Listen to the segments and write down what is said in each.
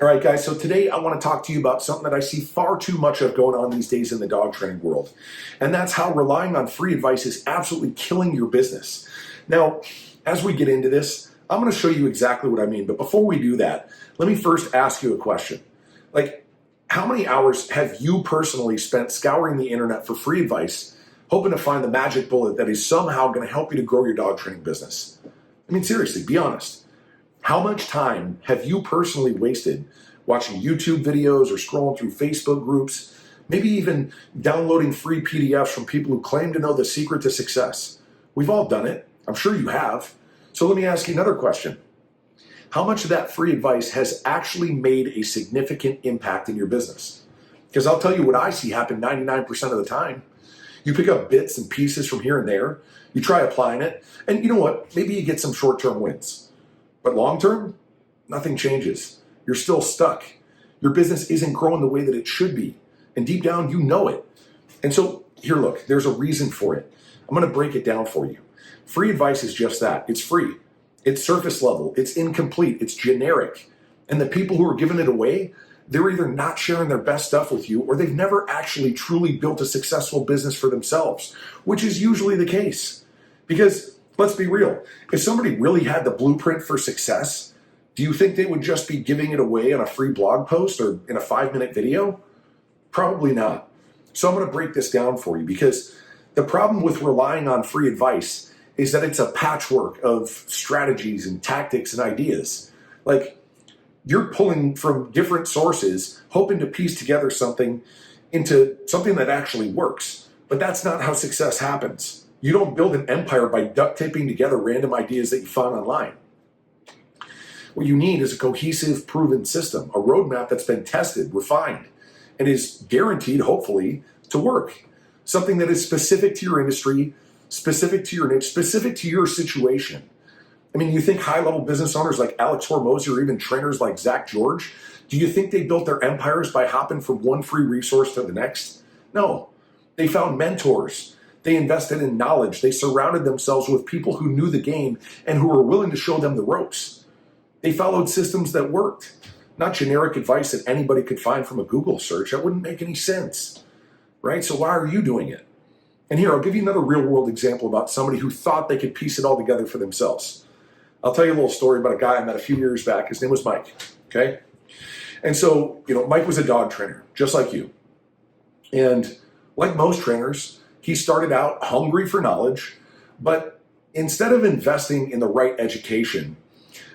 All right, guys, so today I want to talk to you about something that I see far too much of going on these days in the dog training world. And that's how relying on free advice is absolutely killing your business. Now, as we get into this, I'm going to show you exactly what I mean. But before we do that, let me first ask you a question. Like, how many hours have you personally spent scouring the internet for free advice, hoping to find the magic bullet that is somehow going to help you to grow your dog training business? I mean, seriously, be honest. How much time have you personally wasted watching YouTube videos or scrolling through Facebook groups, maybe even downloading free PDFs from people who claim to know the secret to success? We've all done it. I'm sure you have. So let me ask you another question. How much of that free advice has actually made a significant impact in your business? Because I'll tell you what I see happen 99% of the time. You pick up bits and pieces from here and there, you try applying it, and you know what? Maybe you get some short-term wins. But long term, nothing changes. You're still stuck. Your business isn't growing the way that it should be. And deep down, you know it. And so here, look, there's a reason for it. I'm going to break it down for you. Free advice is just that. It's free. It's surface level. It's incomplete. It's generic. And the people who are giving it away, they're either not sharing their best stuff with you or they've never actually truly built a successful business for themselves, which is usually the case. Because let's be real. If somebody really had the blueprint for success, do you think they would just be giving it away on a free blog post or in a 5-minute video? Probably not. So I'm going to break this down for you because the problem with relying on free advice is that it's a patchwork of strategies and tactics and ideas. Like you're pulling from different sources, hoping to piece together something into something that actually works. But that's not how success happens. You don't build an empire by duct taping together random ideas that you found online. What you need is a cohesive, proven system, a roadmap that's been tested, refined, and is guaranteed, hopefully, to work. Something that is specific to your industry, specific to your niche, specific to your situation. I mean, you think high-level business owners like Alex Hormozy or even trainers like Zach George, do you think they built their empires by hopping from one free resource to the next? No. They found mentors. They invested in knowledge. They surrounded themselves with people who knew the game and who were willing to show them the ropes. They followed systems that worked, not generic advice that anybody could find from a Google search. That wouldn't make any sense, right? So why are you doing it? And here, I'll give you another real-world example about somebody who thought they could piece it all together for themselves. I'll tell you a little story about a guy I met a few years back. His name was Mike, okay? And so, Mike was a dog trainer, just like you. And like most trainers, he started out hungry for knowledge, but instead of investing in the right education,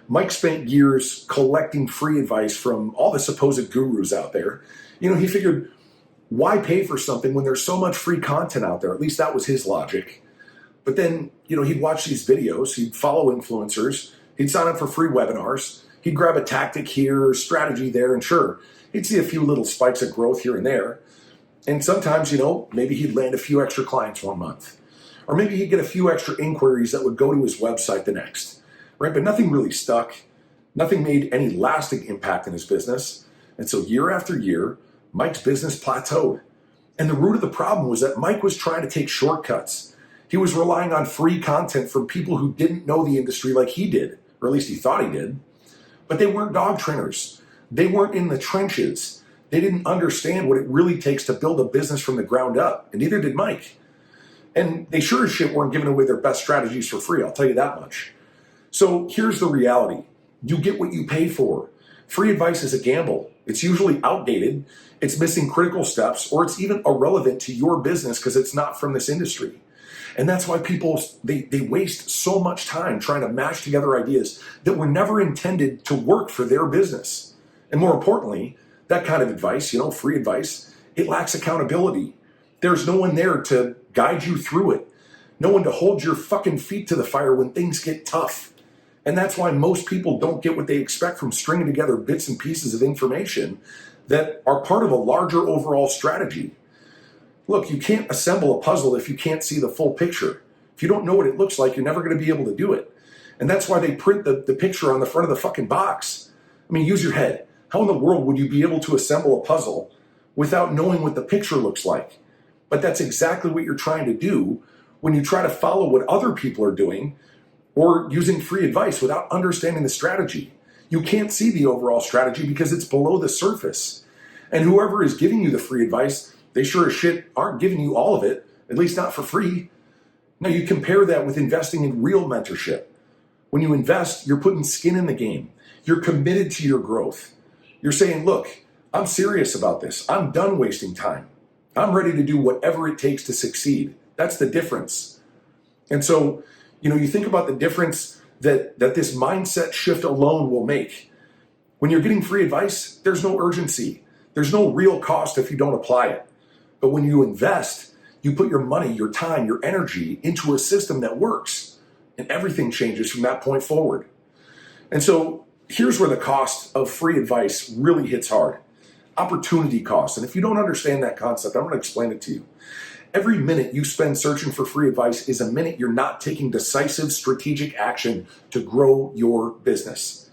Mike spent years collecting free advice from all the supposed gurus out there. He figured, why pay for something when there's so much free content out there? At least that was his logic. But then, he'd watch these videos, he'd follow influencers, he'd sign up for free webinars, he'd grab a tactic here, strategy there, and sure, he'd see a few little spikes of growth here and there. And sometimes, maybe he'd land a few extra clients one month. Or maybe he'd get a few extra inquiries that would go to his website the next, right? But nothing really stuck. Nothing made any lasting impact in his business. And so year after year, Mike's business plateaued. And the root of the problem was that Mike was trying to take shortcuts. He was relying on free content from people who didn't know the industry like he did, or at least he thought he did. But they weren't dog trainers. They weren't in the trenches. They didn't understand what it really takes to build a business from the ground up, and neither did Mike. And they sure as shit weren't giving away their best strategies for free, I'll tell you that much. So here's the reality. You get what you pay for. Free advice is a gamble. It's usually outdated, it's missing critical steps, or it's even irrelevant to your business because it's not from this industry. And that's why people, they waste so much time trying to mash together ideas that were never intended to work for their business. And more importantly, that kind of advice, free advice, it lacks accountability. There's no one there to guide you through it. No one to hold your fucking feet to the fire when things get tough. And that's why most people don't get what they expect from stringing together bits and pieces of information that are part of a larger overall strategy. Look, you can't assemble a puzzle if you can't see the full picture. If you don't know what it looks like, you're never going to be able to do it. And that's why they print the picture on the front of the fucking box. I mean, use your head. How in the world would you be able to assemble a puzzle without knowing what the picture looks like? But that's exactly what you're trying to do when you try to follow what other people are doing or using free advice without understanding the strategy. You can't see the overall strategy because it's below the surface. And whoever is giving you the free advice, they sure as shit aren't giving you all of it, at least not for free. Now you compare that with investing in real mentorship. When you invest, you're putting skin in the game. You're committed to your growth. You're saying, look, I'm serious about this. I'm done wasting time. I'm ready to do whatever it takes to succeed. That's the difference. And so, you think about the difference that this mindset shift alone will make. When you're getting free advice, there's no urgency. There's no real cost if you don't apply it. But when you invest, you put your money, your time, your energy into a system that works, and everything changes from that point forward. And so here's where the cost of free advice really hits hard. Opportunity cost. And if you don't understand that concept, I'm going to explain it to you. Every minute you spend searching for free advice is a minute you're not taking decisive strategic action to grow your business.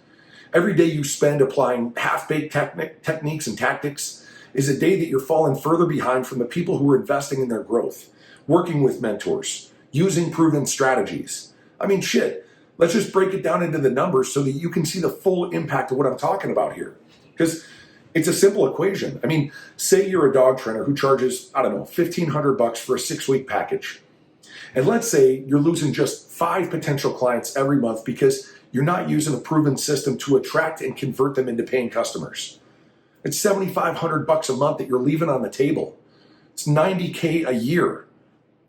Every day you spend applying half-baked techniques and tactics is a day that you're falling further behind from the people who are investing in their growth, working with mentors, using proven strategies. I mean, shit, let's just break it down into the numbers so that you can see the full impact of what I'm talking about here. Because it's a simple equation. I mean, say you're a dog trainer who charges, $1,500 for a 6-week package. And let's say you're losing just 5 potential clients every month because you're not using a proven system to attract and convert them into paying customers. It's $7,500 a month that you're leaving on the table. It's $90K a year.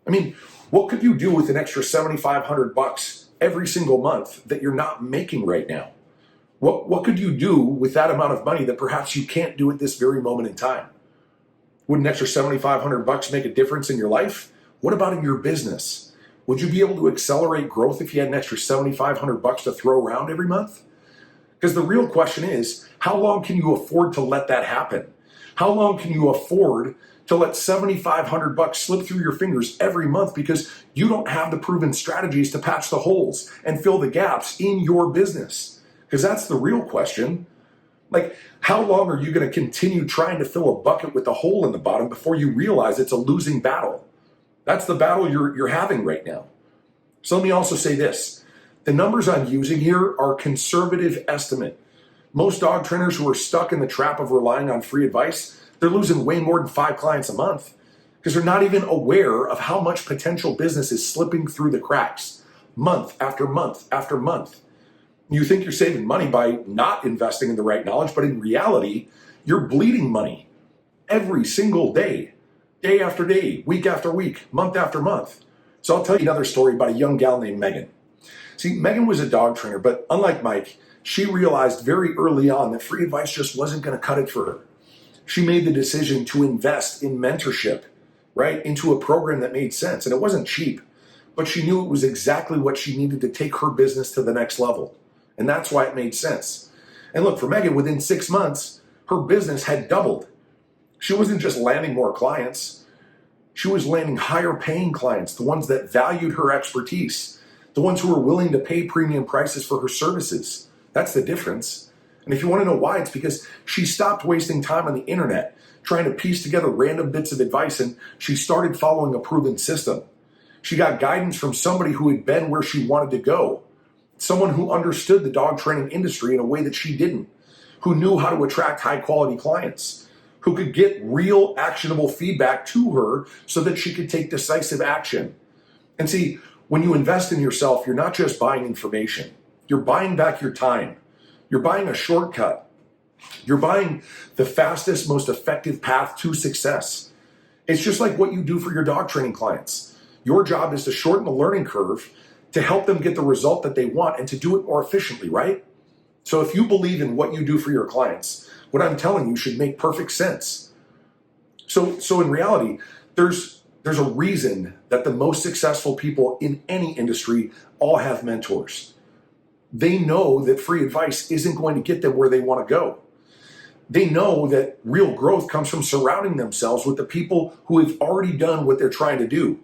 I mean, what could you do with an extra $7,500 every single month that you're not making right now? What could you do with that amount of money that perhaps you can't do at this very moment in time? Would an extra $7,500 make a difference in your life? What about in your business? Would you be able to accelerate growth if you had an extra $7,500 to throw around every month? Because the real question is, how long can you afford to let that happen? How long can you afford to let $7,500 slip through your fingers every month because you don't have the proven strategies to patch the holes and fill the gaps in your business? Because that's the real question. Like, how long are you going to continue trying to fill a bucket with a hole in the bottom before you realize it's a losing battle? That's the battle you're having right now. So let me also say this. The numbers I'm using here are conservative estimate. Most dog trainers who are stuck in the trap of relying on free advice, they're losing way more than 5 clients a month because they're not even aware of how much potential business is slipping through the cracks month after month after month. You think you're saving money by not investing in the right knowledge, but in reality, you're bleeding money every single day, day after day, week after week, month after month. So I'll tell you another story about a young gal named Megan. See, Megan was a dog trainer, but unlike Mike, she realized very early on that free advice just wasn't going to cut it for her. She made the decision to invest in mentorship, right, into a program that made sense. And it wasn't cheap, but she knew it was exactly what she needed to take her business to the next level. And that's why it made sense. And look, for Megan, within 6 months, her business had doubled. She wasn't just landing more clients. She was landing higher paying clients, the ones that valued her expertise, the ones who were willing to pay premium prices for her services. That's the difference. And if you want to know why, it's because she stopped wasting time on the internet trying to piece together random bits of advice, and she started following a proven system. She got guidance from somebody who had been where she wanted to go. Someone who understood the dog training industry in a way that she didn't, who knew how to attract high quality clients, who could get real actionable feedback to her so that she could take decisive action. And see, when you invest in yourself, you're not just buying information. You're buying back your time. You're buying a shortcut. You're buying the fastest, most effective path to success. It's just like what you do for your dog training clients. Your job is to shorten the learning curve to help them get the result that they want and to do it more efficiently, right? So if you believe in what you do for your clients, what I'm telling you should make perfect sense. So in reality, there's a reason that the most successful people in any industry all have mentors. They know that free advice isn't going to get them where they want to go. They know that real growth comes from surrounding themselves with the people who have already done what they're trying to do.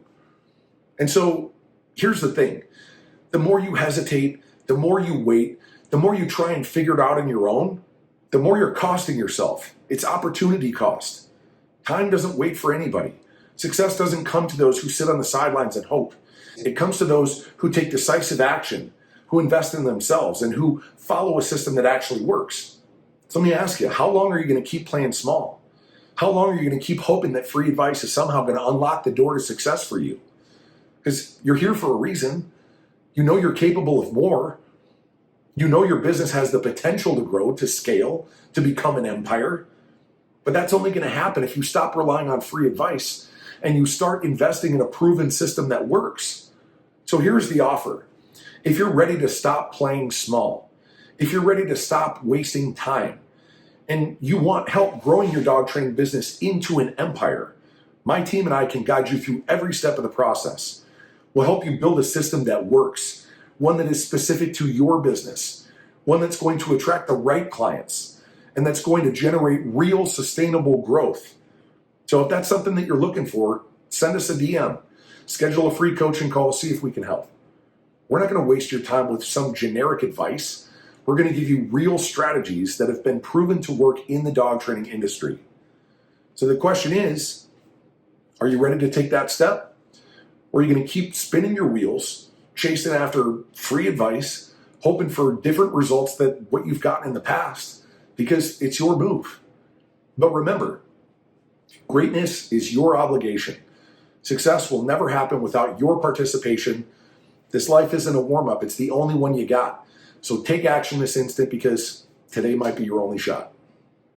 And so here's the thing. The more you hesitate, the more you wait, the more you try and figure it out on your own, the more you're costing yourself. It's opportunity cost. Time doesn't wait for anybody. Success doesn't come to those who sit on the sidelines and hope. It comes to those who take decisive action, who invest in themselves, and who follow a system that actually works. So let me ask you, how long are you going to keep playing small? How long are you going to keep hoping that free advice is somehow going to unlock the door to success for you? Because you're here for a reason. You know you're capable of more. You know your business has the potential to grow, to scale, to become an empire. But that's only going to happen if you stop relying on free advice and you start investing in a proven system that works. So here's the offer. If you're ready to stop playing small, if you're ready to stop wasting time, and you want help growing your dog training business into an empire, my team and I can guide you through every step of the process. We'll help you build a system that works, one that is specific to your business, one that's going to attract the right clients, and that's going to generate real sustainable growth. So if that's something that you're looking for, send us a DM, schedule a free coaching call, see if we can help. We're not going to waste your time with some generic advice. We're going to give you real strategies that have been proven to work in the dog training industry. So the question is, are you ready to take that step? Or are you going to keep spinning your wheels, chasing after free advice, hoping for different results than what you've gotten in the past because it's your move? But remember, greatness is your obligation. Success will never happen without your participation. This life isn't a warm-up. It's the only one you got. So take action this instant because today might be your only shot.